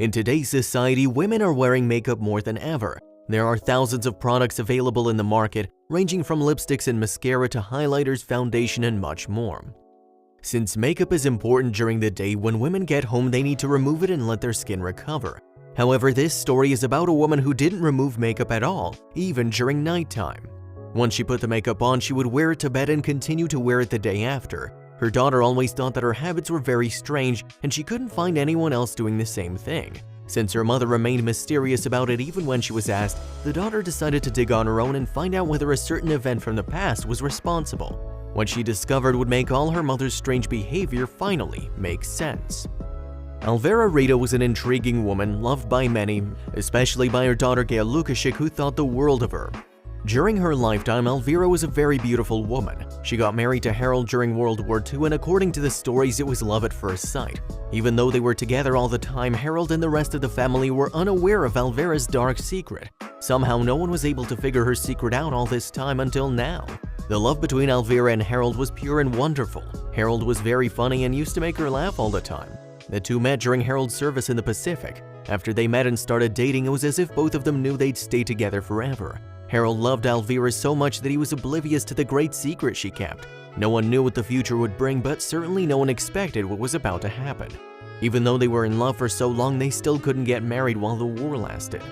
In today's society, women are wearing makeup more than ever. There are thousands of products available in the market, ranging from lipsticks and mascara to highlighters, foundation, and much more. Since makeup is important during the day, when women get home they need to remove it and let their skin recover. However, this story is about a woman who didn't remove makeup at all, even during nighttime. Once she put the makeup on, she would wear it to bed and continue to wear it the day after. Her daughter always thought that her habits were very strange and she couldn't find anyone else doing the same thing. Since her mother remained mysterious about it even when she was asked, the daughter decided to dig on her own and find out whether a certain event from the past was responsible. What she discovered would make all her mother's strange behavior finally make sense. Alvira Rita was an intriguing woman loved by many, especially by her daughter Gail Lukashik, who thought the world of her. During her lifetime, Alvira was a very beautiful woman. She got married to Harold during World War II, and according to the stories, it was love at first sight. Even though they were together all the time, Harold and the rest of the family were unaware of Alvira's dark secret. Somehow, no one was able to figure her secret out all this time until now. The love between Alvira and Harold was pure and wonderful. Harold was very funny and used to make her laugh all the time. The two met during Harold's service in the Pacific. After they met and started dating, it was as if both of them knew they'd stay together forever. Harold loved Alvira so much that he was oblivious to the great secret she kept. No one knew what the future would bring, but certainly no one expected what was about to happen. Even though they were in love for so long, they still couldn't get married while the war lasted.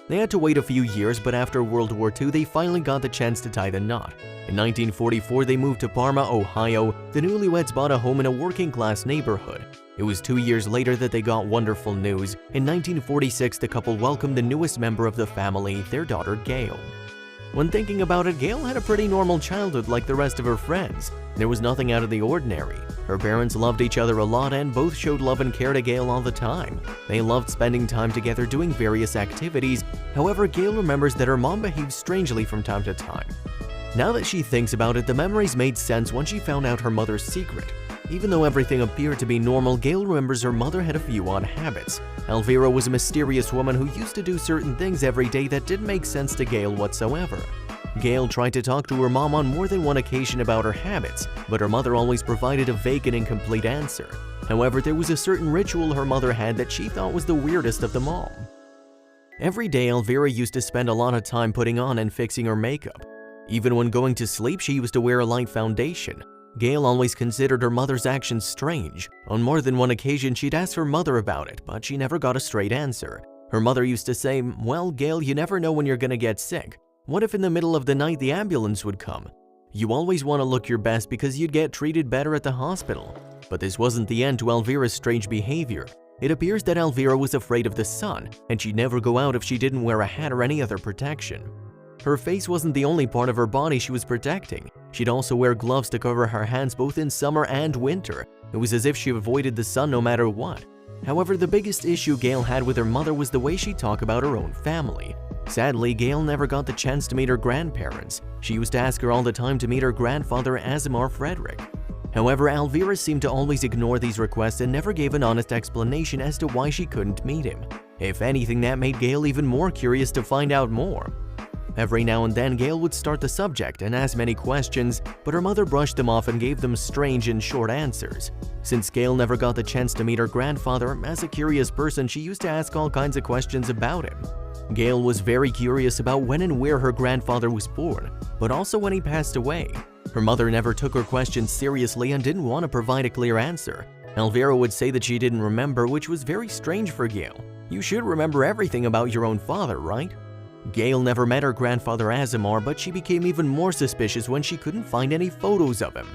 They had to wait a few years, but after World War II, they finally got the chance to tie the knot. In 1944, they moved to Parma, Ohio. The newlyweds bought a home in a working-class neighborhood. It was 2 years later that they got wonderful news. In 1946, the couple welcomed the newest member of the family, their daughter Gail. When thinking about it, Gail had a pretty normal childhood like the rest of her friends. There was nothing out of the ordinary. Her parents loved each other a lot and both showed love and care to Gail all the time. They loved spending time together doing various activities. However, Gail remembers that her mom behaved strangely from time to time. Now that she thinks about it, the memories made sense when she found out her mother's secret. Even though everything appeared to be normal, Gail remembers her mother had a few odd habits. Alvira was a mysterious woman who used to do certain things every day that didn't make sense to Gail whatsoever. Gail tried to talk to her mom on more than one occasion about her habits, but her mother always provided a vague and incomplete answer. However, there was a certain ritual her mother had that she thought was the weirdest of them all. Every day, Alvira used to spend a lot of time putting on and fixing her makeup. Even when going to sleep, she used to wear a light foundation. Gail always considered her mother's actions strange. On more than one occasion, she'd ask her mother about it, but she never got a straight answer. Her mother used to say, "Well, Gail, you never know when you're gonna get sick. What if in the middle of the night the ambulance would come? You always want to look your best because you'd get treated better at the hospital." But this wasn't the end to Alvira's strange behavior. It appears that Alvira was afraid of the sun, and she'd never go out if she didn't wear a hat or any other protection. Her face wasn't the only part of her body she was protecting. She'd also wear gloves to cover her hands both in summer and winter. It was as if she avoided the sun no matter what. However, the biggest issue Gail had with her mother was the way she talked about her own family. Sadly, Gail never got the chance to meet her grandparents. She used to ask her all the time to meet her grandfather, Asimar Frederick. However, Alvira seemed to always ignore these requests and never gave an honest explanation as to why she couldn't meet him. If anything, that made Gail even more curious to find out more. Every now and then, Gail would start the subject and ask many questions, but her mother brushed them off and gave them strange and short answers. Since Gail never got the chance to meet her grandfather, as a curious person, she used to ask all kinds of questions about him. Gail was very curious about when and where her grandfather was born, but also when he passed away. Her mother never took her questions seriously and didn't want to provide a clear answer. Alvira would say that she didn't remember, which was very strange for Gail. You should remember everything about your own father, right? Gail never met her grandfather Asimar, but she became even more suspicious when she couldn't find any photos of him.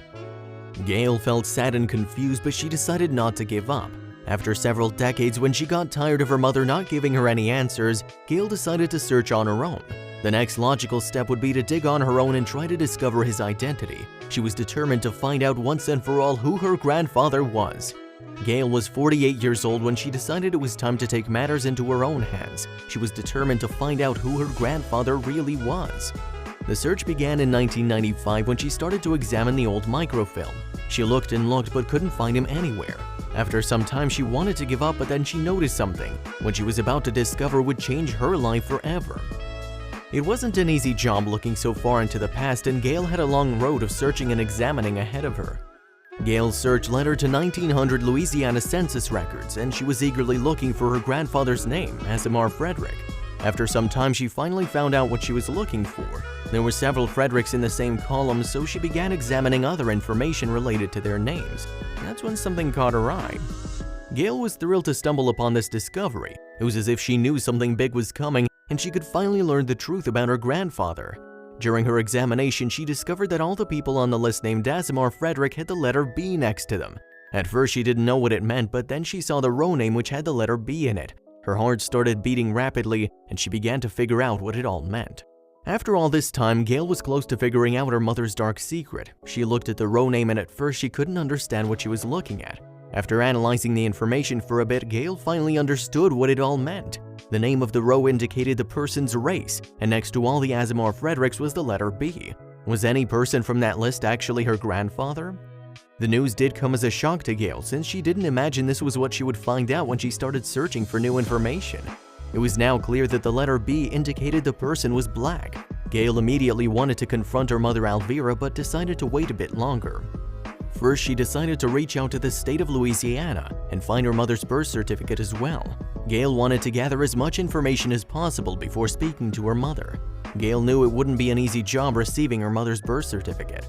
Gail felt sad and confused, but she decided not to give up. After several decades, when she got tired of her mother not giving her any answers, Gail decided to search on her own. The next logical step would be to dig on her own and try to discover his identity. She was determined to find out once and for all who her grandfather was. Gail was 48 years old when she decided it was time to take matters into her own hands. She was determined to find out who her grandfather really was. The search began in 1995 when she started to examine the old microfilm. She looked and looked but couldn't find him anywhere. After some time, she wanted to give up, but then she noticed something, what she was about to discover would change her life forever. It wasn't an easy job looking so far into the past, and Gail had a long road of searching and examining ahead of her. Gail's search led her to 1900 Louisiana census records, and she was eagerly looking for her grandfather's name, Asimar Frederick. After some time, she finally found out what she was looking for. There were several Fredericks in the same column, so she began examining other information related to their names. That's when something caught her eye. Gail was thrilled to stumble upon this discovery. It was as if she knew something big was coming, and she could finally learn the truth about her grandfather. During her examination, she discovered that all the people on the list named Asimar Frederick had the letter B next to them. At first, she didn't know what it meant, but then she saw the row name which had the letter B in it. Her heart started beating rapidly, and she began to figure out what it all meant. After all this time, Gail was close to figuring out her mother's dark secret. She looked at the row name, and at first she couldn't understand what she was looking at. After analyzing the information for a bit, Gail finally understood what it all meant. The name of the row indicated the person's race, and next to all the Asimar Fredericks was the letter B. Was any person from that list actually her grandfather? The news did come as a shock to Gail, since she didn't imagine this was what she would find out when she started searching for new information. It was now clear that the letter B indicated the person was black. Gail immediately wanted to confront her mother Alvira, but decided to wait a bit longer. First, she decided to reach out to the state of Louisiana and find her mother's birth certificate as well. Gail wanted to gather as much information as possible before speaking to her mother. Gail knew it wouldn't be an easy job receiving her mother's birth certificate.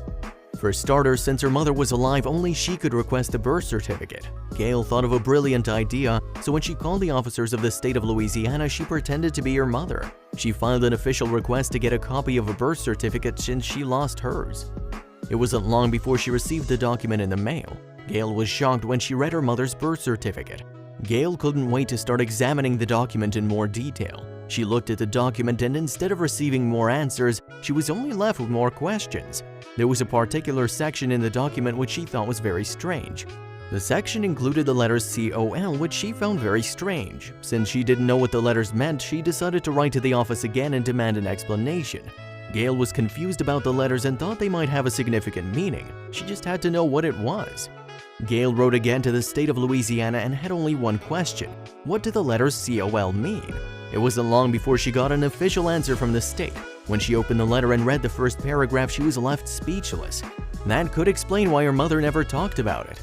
For starters, since her mother was alive, only she could request a birth certificate. Gail thought of a brilliant idea, so when she called the officers of the state of Louisiana, she pretended to be her mother. She filed an official request to get a copy of a birth certificate since she lost hers. It wasn't long before she received the document in the mail. Gail was shocked when she read her mother's birth certificate. Gail couldn't wait to start examining the document in more detail. She looked at the document, and instead of receiving more answers, she was only left with more questions. There was a particular section in the document which she thought was very strange. The section included the letters COL, which she found very strange. Since she didn't know what the letters meant, she decided to write to the office again and demand an explanation. Gail was confused about the letters and thought they might have a significant meaning. She just had to know what it was. Gail wrote again to the state of Louisiana and had only one question: what do the letters COL mean? It wasn't long before she got an official answer from the state. When she opened the letter and read the first paragraph, she was left speechless. That could explain why her mother never talked about it.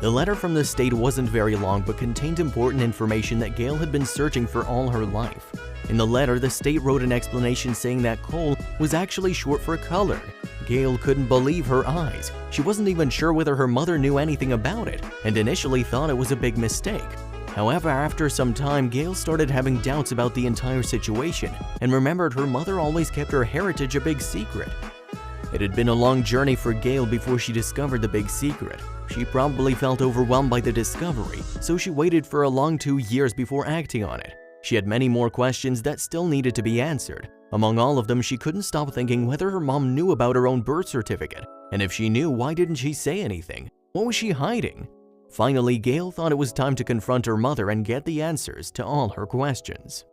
The letter from the state wasn't very long, but contained important information that Gail had been searching for all her life. In the letter, the state wrote an explanation saying that col was actually short for colored. Gail couldn't believe her eyes. She wasn't even sure whether her mother knew anything about it, and initially thought it was a big mistake. However, after some time, Gail started having doubts about the entire situation and remembered her mother always kept her heritage a big secret. It had been a long journey for Gail before she discovered the big secret. She probably felt overwhelmed by the discovery, so she waited for a long 2 years before acting on it. She had many more questions that still needed to be answered. Among all of them, she couldn't stop thinking whether her mom knew about her own birth certificate, and if she knew, why didn't she say anything? What was she hiding? Finally, Gail thought it was time to confront her mother and get the answers to all her questions.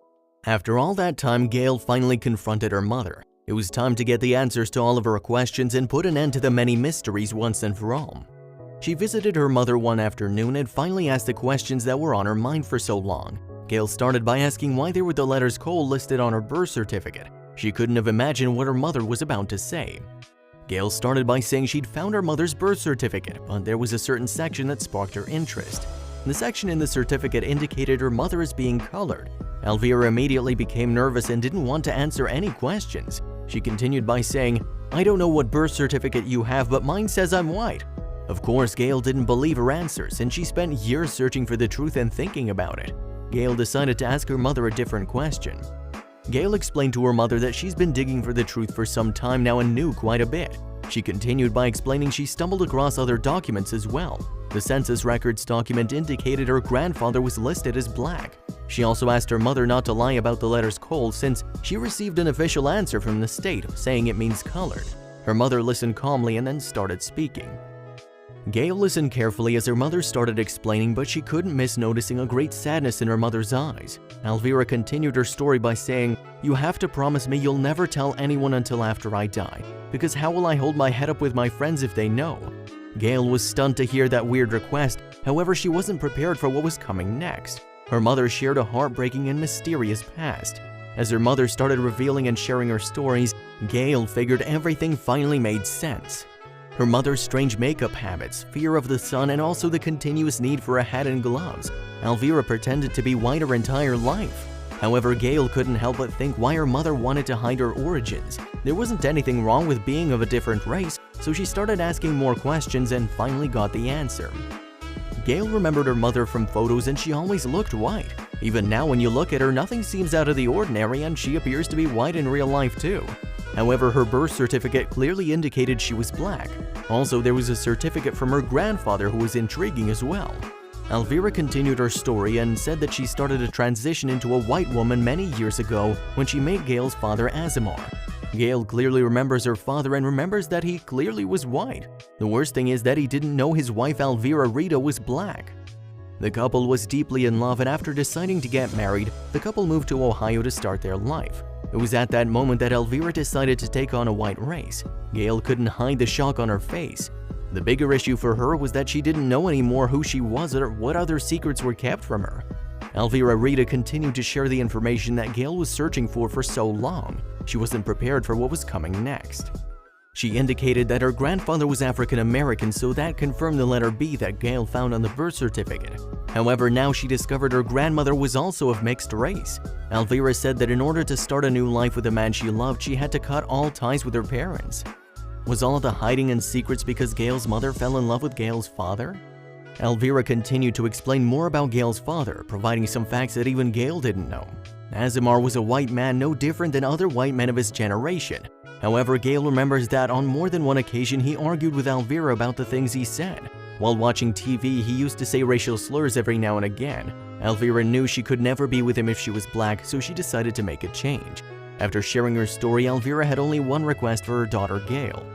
After all that time, Gail finally confronted her mother. It was time to get the answers to all of her questions and put an end to the many mysteries once and for all. She visited her mother one afternoon and finally asked the questions that were on her mind for so long. Gail started by asking why there were the letters col listed on her birth certificate. She couldn't have imagined what her mother was about to say. Gail started by saying she'd found her mother's birth certificate, but there was a certain section that sparked her interest. The section in the certificate indicated her mother as being colored. Alvira immediately became nervous and didn't want to answer any questions. She continued by saying, "I don't know what birth certificate you have, but mine says I'm white." Of course, Gail didn't believe her answers, and she spent years searching for the truth and thinking about it. Gail decided to ask her mother a different question. Gail explained to her mother that she's been digging for the truth for some time now and knew quite a bit. She continued by explaining she stumbled across other documents as well. The census records document indicated her grandfather was listed as black. She also asked her mother not to lie about the letters col since she received an official answer from the state saying it means colored. Her mother listened calmly and then started speaking. Gail listened carefully as her mother started explaining, but she couldn't miss noticing a great sadness in her mother's eyes. Alvira continued her story by saying, "You have to promise me you'll never tell anyone until after I die, because how will I hold my head up with my friends if they know?" Gail was stunned to hear that weird request, however she wasn't prepared for what was coming next. Her mother shared a heartbreaking and mysterious past. As her mother started revealing and sharing her stories, Gail figured everything finally made sense. Her mother's strange makeup habits, fear of the sun, and also the continuous need for a hat and gloves. Elvira pretended to be white her entire life. However, Gail couldn't help but think why her mother wanted to hide her origins. There wasn't anything wrong with being of a different race, so she started asking more questions and finally got the answer. Gail remembered her mother from photos and she always looked white. Even now when you look at her, nothing seems out of the ordinary and she appears to be white in real life too. However, her birth certificate clearly indicated she was black. Also, there was a certificate from her grandfather who was intriguing as well. Elvira continued her story and said that she started a transition into a white woman many years ago when she met Gail's father Azamar. Gail clearly remembers her father and remembers that he clearly was white. The worst thing is that he didn't know his wife Elvira Rita was black. The couple was deeply in love, and after deciding to get married, the couple moved to Ohio to start their life. It was at that moment that Elvira decided to take on a white race. Gail couldn't hide the shock on her face. The bigger issue for her was that she didn't know anymore who she was or what other secrets were kept from her. Elvira Rita continued to share the information that Gail was searching for so long. She wasn't prepared for what was coming next. She indicated that her grandfather was African American, so that confirmed the letter B that Gail found on the birth certificate. However, now she discovered her grandmother was also of mixed race. Elvira said that in order to start a new life with the man she loved, she had to cut all ties with her parents. Was all the hiding and secrets because Gail's mother fell in love with Gail's father? Elvira continued to explain more about Gail's father, providing some facts that even Gail didn't know. Azamar was a white man no different than other white men of his generation. However, Gail remembers that on more than one occasion he argued with Elvira about the things he said. While watching TV, he used to say racial slurs every now and again. Elvira knew she could never be with him if she was black, so she decided to make a change. After sharing her story, Elvira had only one request for her daughter Gail.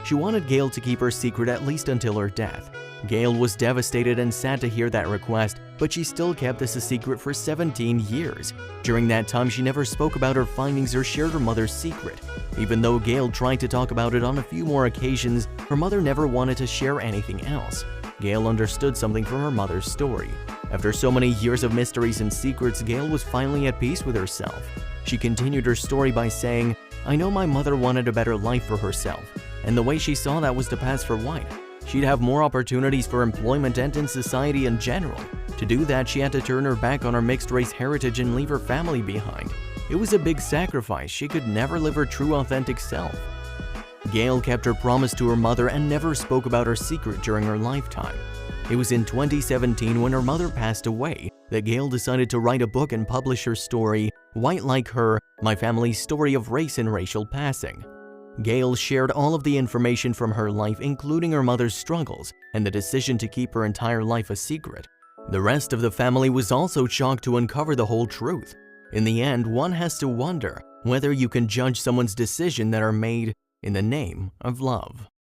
She wanted Gail to keep her secret at least until her death. Gail was devastated and sad to hear that request, but she still kept this a secret for 17 years. During that time, she never spoke about her findings or shared her mother's secret. Even though Gail tried to talk about it on a few more occasions, her mother never wanted to share anything else. Gail understood something from her mother's story. After so many years of mysteries and secrets, Gail was finally at peace with herself. She continued her story by saying, "I know my mother wanted a better life for herself, and the way she saw that was to pass for white. She'd have more opportunities for employment and in society in general. To do that, she had to turn her back on her mixed-race heritage and leave her family behind. It was a big sacrifice. She could never live her true, authentic self." Gail kept her promise to her mother and never spoke about her secret during her lifetime. It was in 2017, when her mother passed away, that Gail decided to write a book and publish her story, White Like Her: My Family's Story of Race and Racial Passing. Gail shared all of the information from her life, including her mother's struggles and the decision to keep her entire life a secret. The rest of the family was also shocked to uncover the whole truth. In the end, one has to wonder whether you can judge someone's decisions that are made in the name of love.